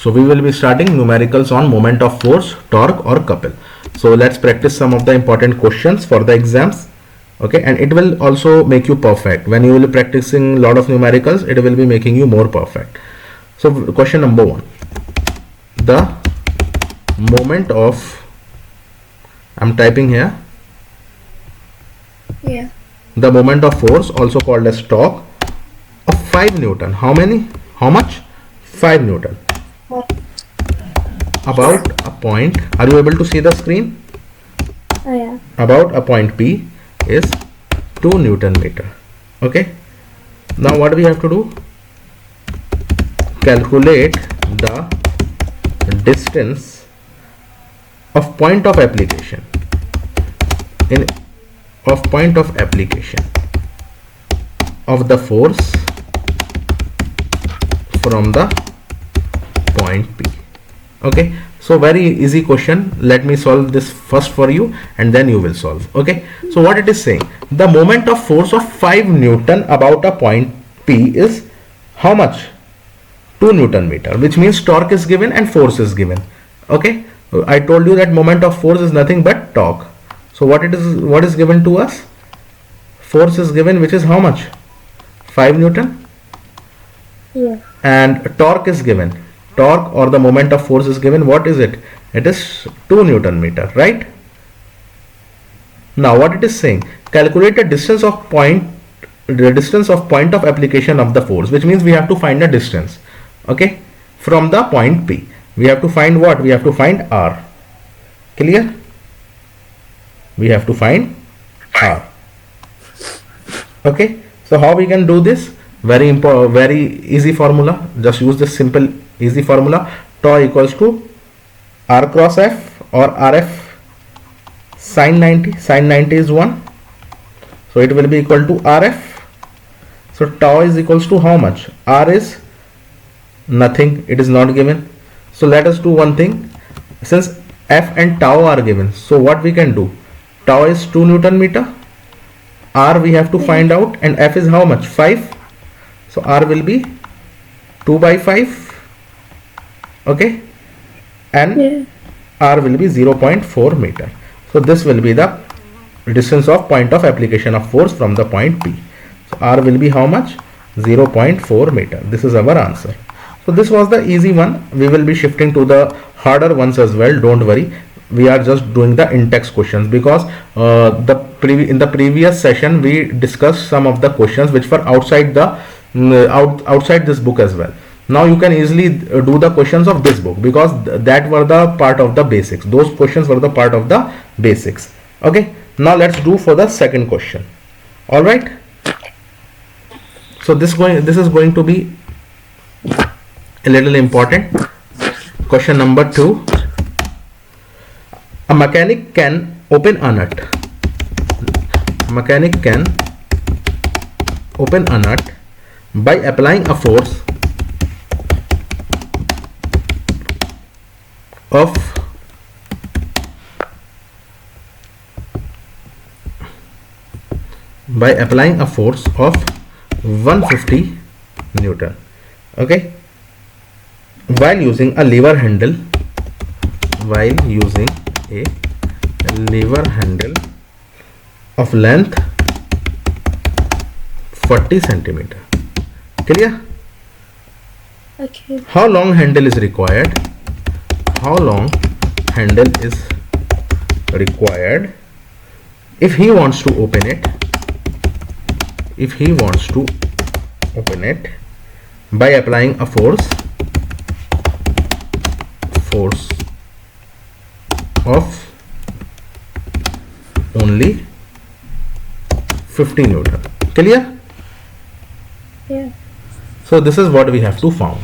So we will be starting numericals on moment of force, torque or couple. So let's practice some of the important questions for the exams. Okay, and it will also make you perfect. When you will be practicing a lot of numericals, it will be making you more perfect. So question number 1. The moment of, I'm typing here. Yeah. The moment of force, also called as torque, of 5 Newton. How many? How much? 5 Newton. About a point. Are you able to see the screen? Oh yeah. About a point P is 2 Newton meter. Okay. Now what we have to do? Calculate the distance of point of application of the force from the point P. Okay, so very easy question. Let me solve this first for you and then you will solve. Okay, so what it is saying, the moment of force of 5 Newton about a point P is how much? 2 Newton meter, which means torque is given and force is given. Okay, I told you that moment of force is nothing but torque. So what is given to us? Force is given, which is how much? 5 Newton. Yeah. And torque is given. Torque or the moment of force is given. What is it? It is 2 Newton meter, right? Now what it is saying, calculate the distance of point of application of the force, which means we have to find the distance. Okay, from the point P we have to find what? We have to find R. Clear? We have to find R. Okay, so how we can do this? Very easy formula. Just use this simple easy formula. Tau equals to R cross F or RF sin 90. Sin 90 is 1, so it will be equal to RF. So tau is equals to how much? R is nothing, it is not given. So let us do one thing. Since F and tau are given, so what we can do? Tau is 2 Newton meter, R we have to find out, and F is how much? 5. So R will be 2 by 5. Okay, and R will be 0.4 meter. So this will be the distance of point of application of force from the point P. So R will be how much? 0.4 meter. This is our answer. So this was the easy one. We will be shifting to the harder ones as well. Don't worry. We are just doing the in-text questions because in the previous session we discussed some of the questions which were outside the outside this book as well. Now you can easily do the questions of this book because that were the part of the basics. Those questions were the part of the basics. Okay. Now let's do for the second question. All right. So this is going to be a little important. Question number 2. A mechanic can open a nut. Mechanic can open a nut by applying a force of 150 Newton. Okay, while using a lever handle of length 40 centimeter. Clear? Okay. How long handle is required? How long handle is required if he wants to open it? If he wants to open it by applying a force of only 50 Newton. Clear? Yeah. So this is what we have to find.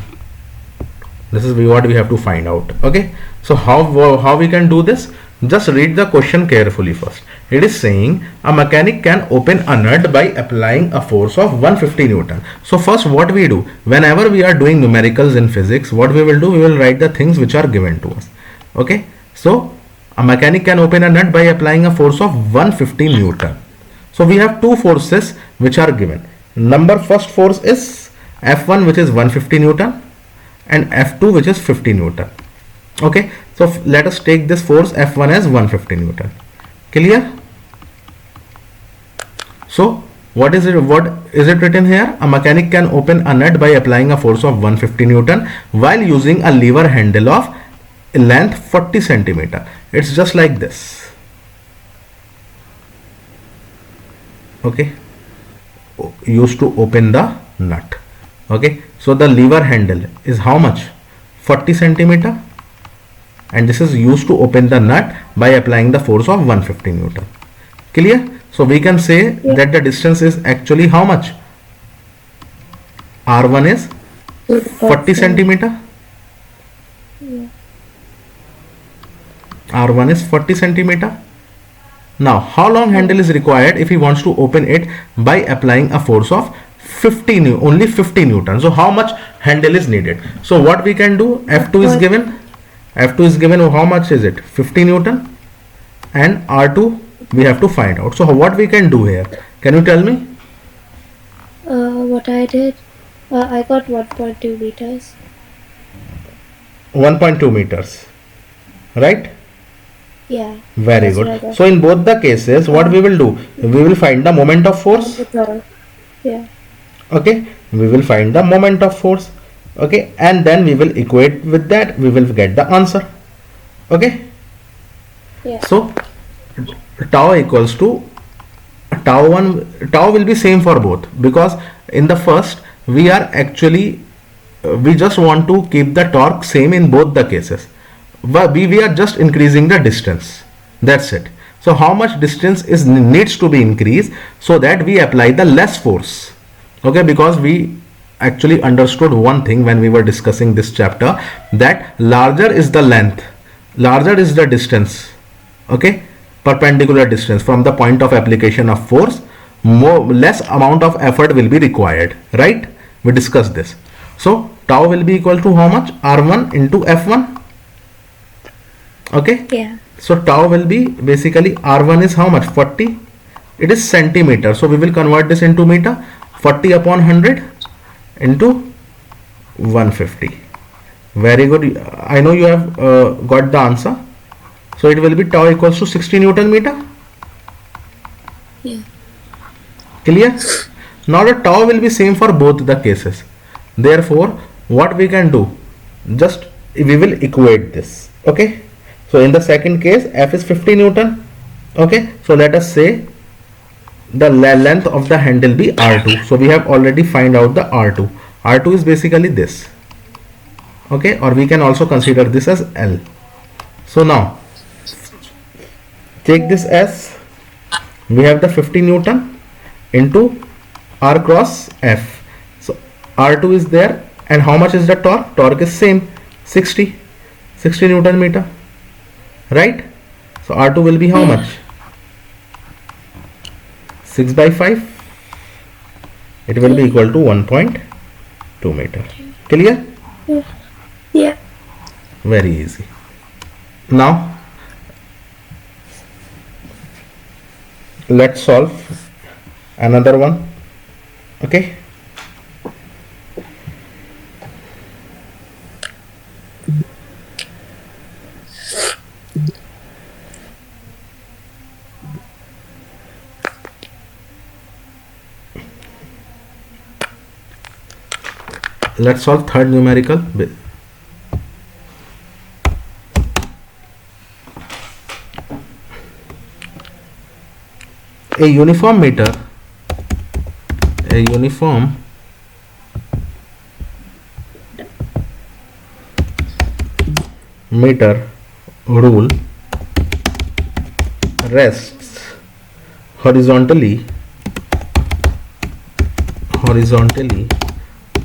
This is what we have to find out. Okay, so how we can do this? Just read the question carefully first. It is saying a mechanic can open a nut by applying a force of 150 Newton. So first what we do, whenever we are doing numericals in physics, what we will do, we will write the things which are given to us. Okay, so a mechanic can open a nut by applying a force of 150 Newton. So we have two forces which are given. First force is F1, which is 150 Newton, and F2 which is 50 Newton. Okay, so let us take this force F1 as 150 Newton. Clear? So what is it written here? A mechanic can open a nut by applying a force of 150 Newton while using a lever handle of length 40 centimeter. It's just like this. Okay, used to open the nut. Okay, so the lever handle is how much? 40 centimeter, and this is used to open the nut by applying the force of 150 Newton. Clear? So we can say that the distance is actually how much? R1 is 40 centimeter. R1 is 40 centimeter. Now, how long handle is required if he wants to open it by applying a force of only 50 Newton? So how much handle is needed? So what we can do, F2 is given. F2 is given, how much is it? 50 Newton, and R2 we have to find out. So what we can do here? Can you tell me? What I did, I got 1.2 meters. 1.2 meters, right? Yeah. Very that's what I good. got. So in both the cases, what we will do? We will find the moment of force. Yeah. Okay, we will find the moment of force. Okay, and then we will equate with that. We will get the answer. Okay. Yeah. So tau equals to tau will be same for both, because in the first we are actually we just want to keep the torque same in both the cases, but we are just increasing the distance, that's it. So how much distance needs to be increased so that we apply the less force? Okay, because we actually understood one thing when we were discussing this chapter, that larger is the length, larger is the distance, okay, perpendicular distance from the point of application of force, less amount of effort will be required, right? We discussed this. So tau will be equal to how much? R1 into F1. Okay. Yeah. So tau will be basically R1 is how much? 40. It is centimeter. So we will convert this into meter. 40 upon 100 into 150. Very good. I know you have got the answer. So it will be tau equals to 60 Newton meter. Yeah. Clear? Now the tau will be same for both the cases. Therefore, what we can do, just we will equate this. Okay. So in the second case, F is 50 Newton. Okay. So let us say the length of the handle be R2. So we have already find out the R2. R2 is basically this. Okay. Or we can also consider this as L. So now take this as, we have the 50 Newton into R cross F. So R2 is there, and how much is the torque? Torque is same, 60 Newton meter, right? So R2 will be how much? 6 by 5. It will be equal to 1.2 meter. Clear? Yeah. Very easy. Now let's solve another one. Okay. Let's solve third numerical. A uniform meter, a uniform meter rule rests horizontally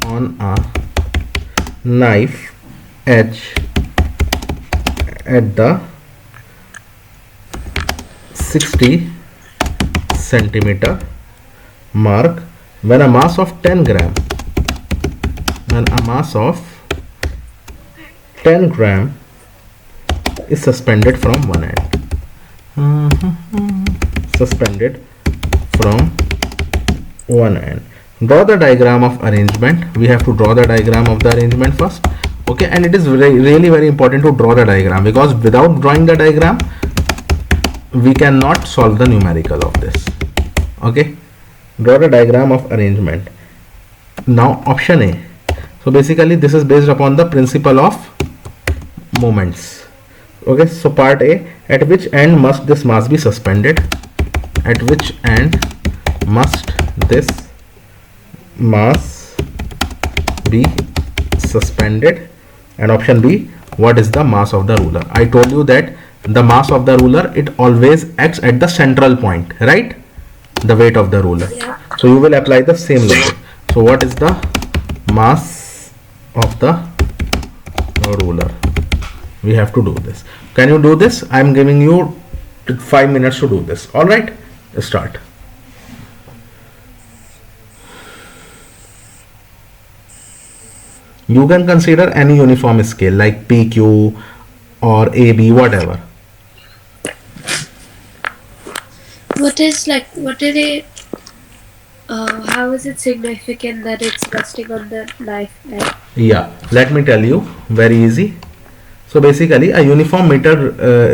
on a knife edge at the 60 centimeter mark when a mass of 10 gram is suspended from one end. Suspended from one end. Draw the diagram of arrangement. We have to draw the diagram of the arrangement first. Okay, and it is really very important to draw the diagram, because without drawing the diagram we cannot solve the numerical of this. Okay, draw the diagram of arrangement. Now option A. So basically this is based upon the principle of moments. Okay, so part A, at which end must this mass be suspended? At which end must this mass be suspended? And option B, what is the mass of the ruler? I told you that the mass of the ruler, it always acts at the central point, right? The weight of the ruler. Yeah. So you will apply the same logic. So what is the mass of the ruler? We have to do this. Can you do this? I am giving you 5 minutes to do this. All right, start. You can consider any uniform scale like PQ or AB, whatever. What is it? How is it significant that it's resting on the knife edge? Yeah, let me tell you, very easy. So basically a uniform meter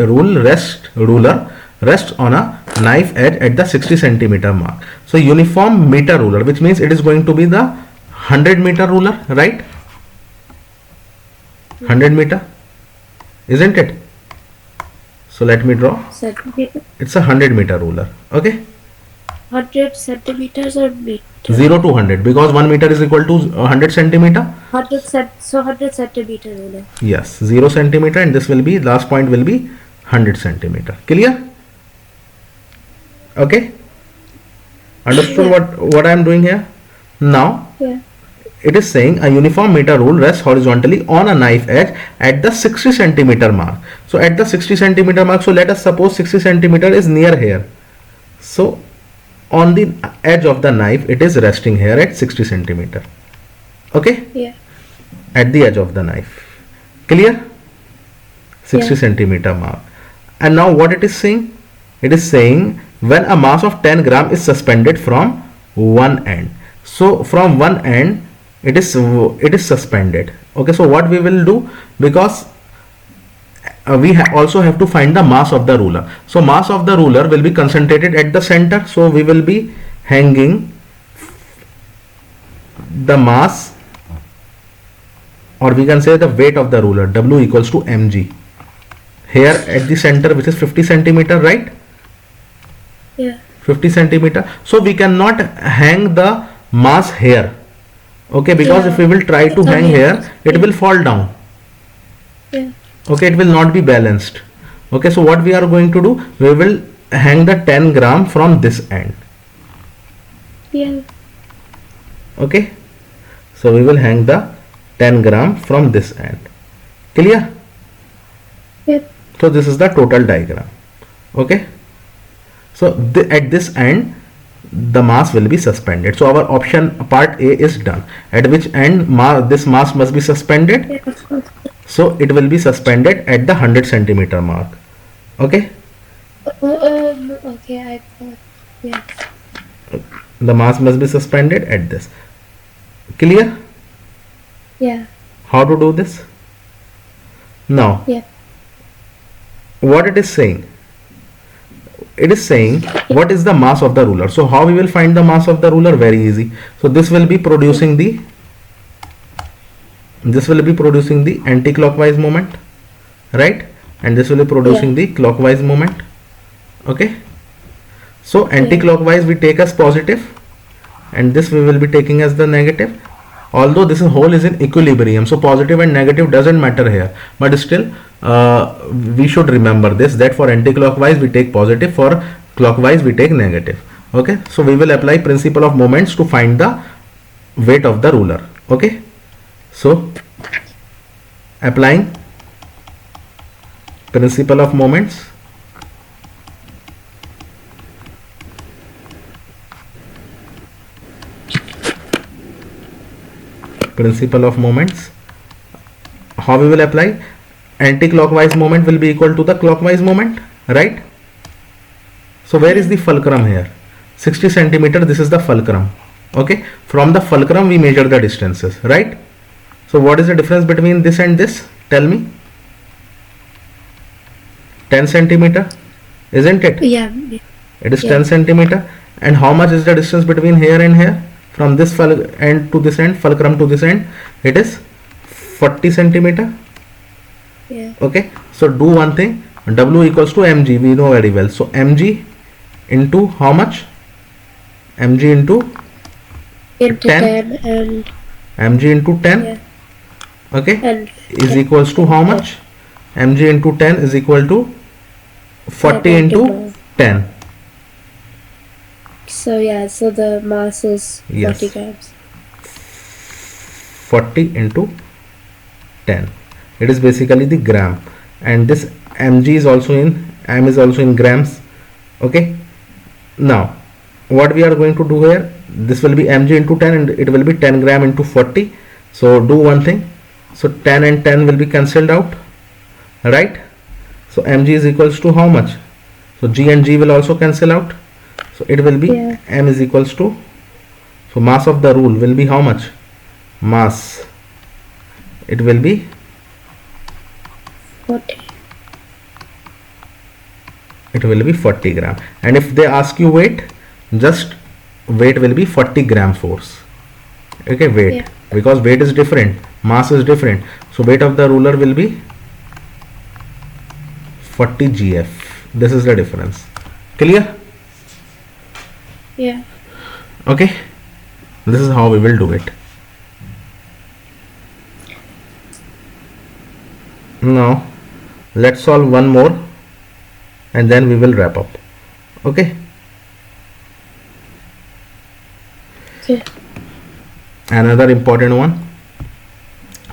ruler rests on a knife edge at the 60 centimeter mark. So uniform meter ruler, which means it is going to be the 100 meter ruler, right? 100 meter, isn't it? So let me draw. Centimeter? It's a 100 meter ruler. Okay, 100 centimeters or meter? 0 to 100, because 1 meter is equal to 100 centimeter. 100 centimeter ruler. Yes, 0 centimeter, and this will be, last point will be 100 centimeter. Clear? Okay, understood? Yeah. What I am doing here now? Yeah. It is saying a uniform meter rule rests horizontally on a knife edge at the 60 centimeter mark. So at the 60 centimeter mark, so let us suppose 60 centimeter is near here. So on the edge of the knife, it is resting here at 60 centimeter. Okay? Yeah. At the edge of the knife. Clear? 60 Yeah. centimeter mark. And now what it is saying? It is saying when a mass of 10 gram is suspended from one end. So from one end, it is suspended. Okay, so what we will do, because we also have to find the mass of the ruler. So mass of the ruler will be concentrated at the center. So we will be hanging the mass, or we can say the weight of the ruler, W equals to mg, here at the center, which is 50 centimeter, right? Yeah. 50 centimeter. So we cannot hang the mass here. Okay, because Yeah. if we will try to It's hang only- here, it will fall down. Yeah. Okay, it will not be balanced. Okay, so what we are going to do, we will hang the 10 gram from this end. Yeah. Okay, so we will hang the 10 gram from this end. Clear? Yep. So this is the total diagram. Okay, so at this end the mass will be suspended. So our option part A is done. At which end this mass must be suspended? Yeah, of course. So it will be suspended at the 100 centimeter mark. Okay, Okay, I got. Yeah. the mass must be suspended at this. Clear? Yeah. How to do this? Now Yeah. what it is saying? It is saying what is the mass of the ruler. So how we will find the mass of the ruler? Very easy. So this will be producing the anti-clockwise moment, right? And this will be producing the clockwise moment. Okay, so anti-clockwise we take as positive, and this we will be taking as the negative. Although this whole is in equilibrium, so positive and negative doesn't matter here, but still we should remember this, that for anti-clockwise we take positive, for clockwise we take negative. Okay, so we will apply principle of moments to find the weight of the ruler. Okay, so applying principle of moments, how we will apply? Anti-clockwise moment will be equal to the clockwise moment, right? So where is the fulcrum here? 60 centimeter, this is the fulcrum. Okay, from the fulcrum we measure the distances, right? So what is the difference between this and this? Tell me. 10 centimeter, isn't it? Yeah. It is Yeah. 10 centimeter. And how much is the distance between here and here? From this end to this end, fulcrum to this end, it is 40 centimeter. Yeah. Okay, so do one thing. W equals to mg, we know very well. So mg into how much? Mg into Into 10. 10 and Mg into 10. yeah. Okay, And is equals to how much? Mg into 10 is equal to 40 into 10. So yeah, so the mass is Yes. 40 grams. 40 into 10. It is basically the gram, and this mg is also in m is also in grams. Okay, now what we are going to do here, this will be mg into 10 and it will be 10 gram into 40. So do one thing, so 10 and 10 will be cancelled out, right? So mg is equals to how much? So g and g will also cancel out, so it will be Yeah. m is equals to, so mass of the rule will be how much? Mass, it will be 40. it will be 40 gram. And if they ask you weight, just weight will be 40 gram force. Okay, weight, Yeah. because weight is different, mass is different, so weight of the ruler will be 40 gf. This is the difference. Clear? Yeah. Okay, this is how we will do it. Now let's solve one more and then we will wrap up. Okay, Okay. another important one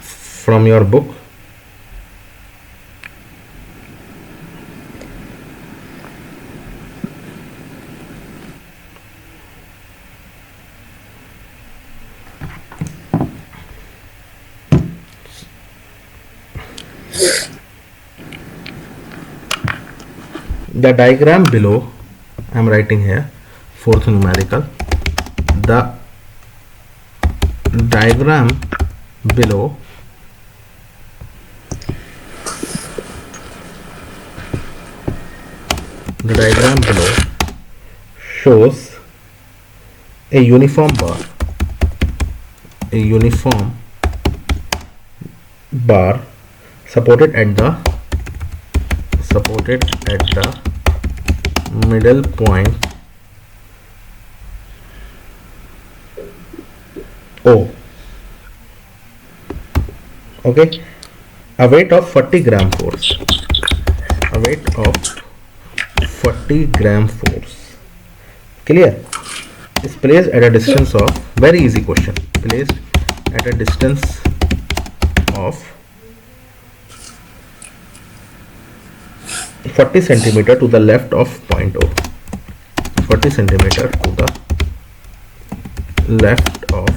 from your book. The diagram below, I am writing here, fourth numerical. The diagram below shows a uniform bar supported at the middle point O. Okay, a weight of 40 gram force. Clear? Is placed at a distance of, very easy question, placed at a distance of 40 centimeter to the left of point O. 40 centimeter to the left of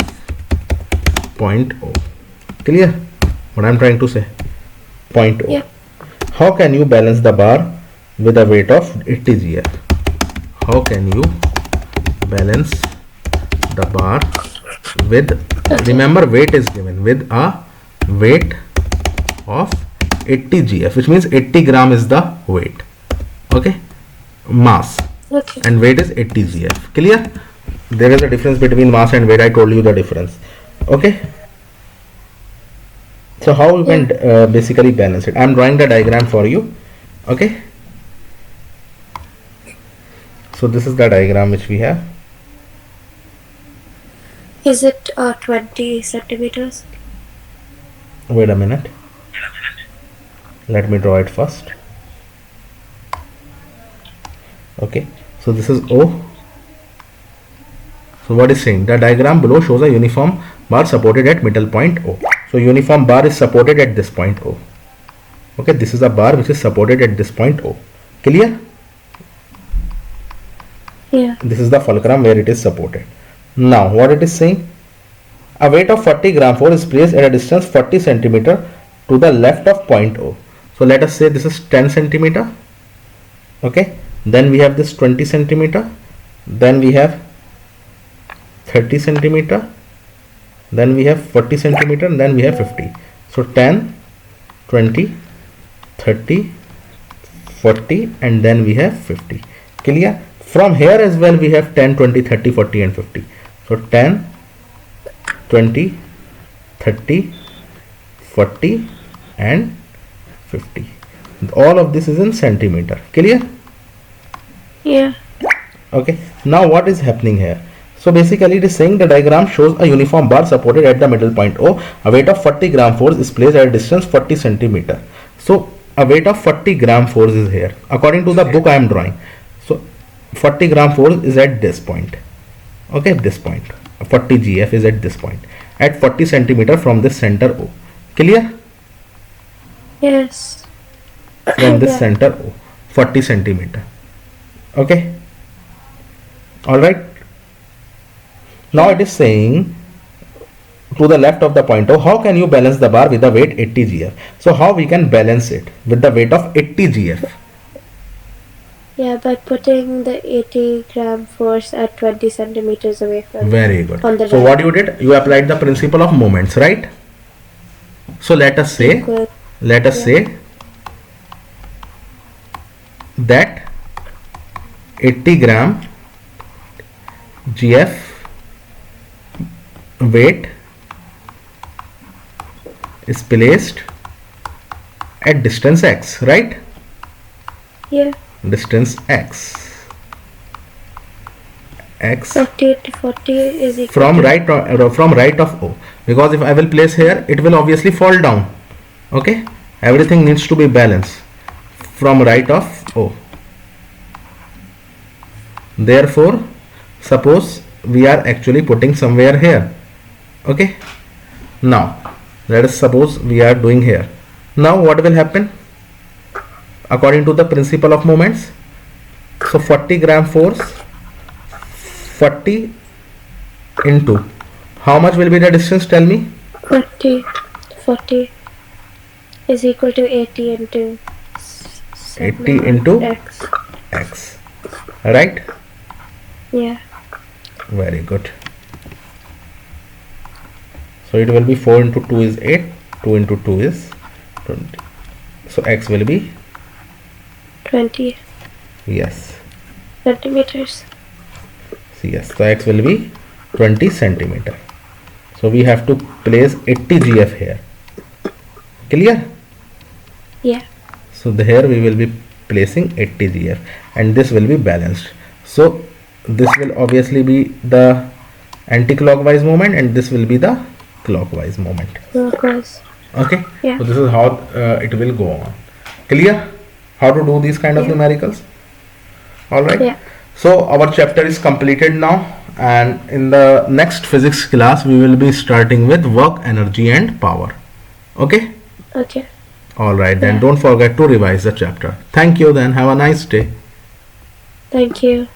point O. Clear what I am trying to say? Point O. Yeah. How can you balance the bar with a weight of 80 gf? How can you balance the bar with, remember weight is given, with a weight of 80 gf, which means 80 gram is the weight. Okay, mass, Okay. and weight is 80 gf. Clear? There is a difference between mass and weight. I told you the difference. Okay, so how you can basically balance it? I am drawing the diagram for you. Okay, so this is the diagram which we have. Is it 20 centimeters? Wait a minute, let me draw it first. Okay, so this is O. So what is saying? The diagram below shows a uniform bar supported at middle point O. So uniform bar is supported at this point O. Okay, this is a bar which is supported at this point O. Clear? Yeah. This is the fulcrum where it is supported. Now what it is saying? A weight of 40 gram force is placed at a distance 40 centimeter to the left of point O. So let us say this is 10 centimeter. Okay, then we have this 20 centimeter, then we have 30 centimeter, then we have 40 centimeter, and then we have 50. So 10, 20, 30, 40, and then we have 50. Clear? From here as well we have 10, 20, 30, 40 and 50. So 10, 20, 30, 40 and 50. All of this is in centimeter. Clear? Yeah. Okay. Now what is happening here? So basically it is saying the diagram shows a uniform bar supported at the middle point O. A weight of 40 gram force is placed at a distance 40 centimeter. So a weight of 40 gram force is here. According to the book I am drawing. So 40 gram force is at this point. Okay, this point. 40 GF is at this point. At 40 centimeter from this center O. Clear? Yes. From this Yeah. center O. 40 centimeter. Okay. Alright. Now it is saying to the left of the point O, how can you balance the bar with the weight 80 GF? So how we can balance it with the weight of 80 GF? Yeah, by putting the 80 gram force at 20 centimeters away from Very good. on the So right. what you did, you applied the principle of moments, right? So let us say, Good. say that 80 gram GF weight is placed at distance x, right? Yeah. Distance x 40 to 40 is equal from to right of O, because if I will place here it will obviously fall down. Okay, everything needs to be balanced from right of O. Therefore suppose we are actually putting somewhere here. Okay, now let us suppose we are doing here. Now what will happen according to the principle of moments? So 40 gram force, 40 into how much will be the distance, tell me? 40 is equal to 80 into 80 into x. x, right? Yeah. Very good. So it will be 4 into 2 is 8, 2 into 2 is 20. So x will be 20 yes. centimeters. Yes, so x will be 20 centimeter. So we have to place 80 GF here. Clear? Yeah. So here we will be placing 80 GF and this will be balanced. So this will obviously be the anti-clockwise moment and this will be the clockwise moment. Clockwise. Okay. Yeah. So this is how it will go on. Clear? How to do these kind of Yeah. numericals? All right. Yeah. So our chapter is completed now, and in the next physics class we will be starting with work, energy and power. Okay. Okay. All right, then Yeah. don't forget to revise the chapter. Thank you, then have a nice day. Thank you.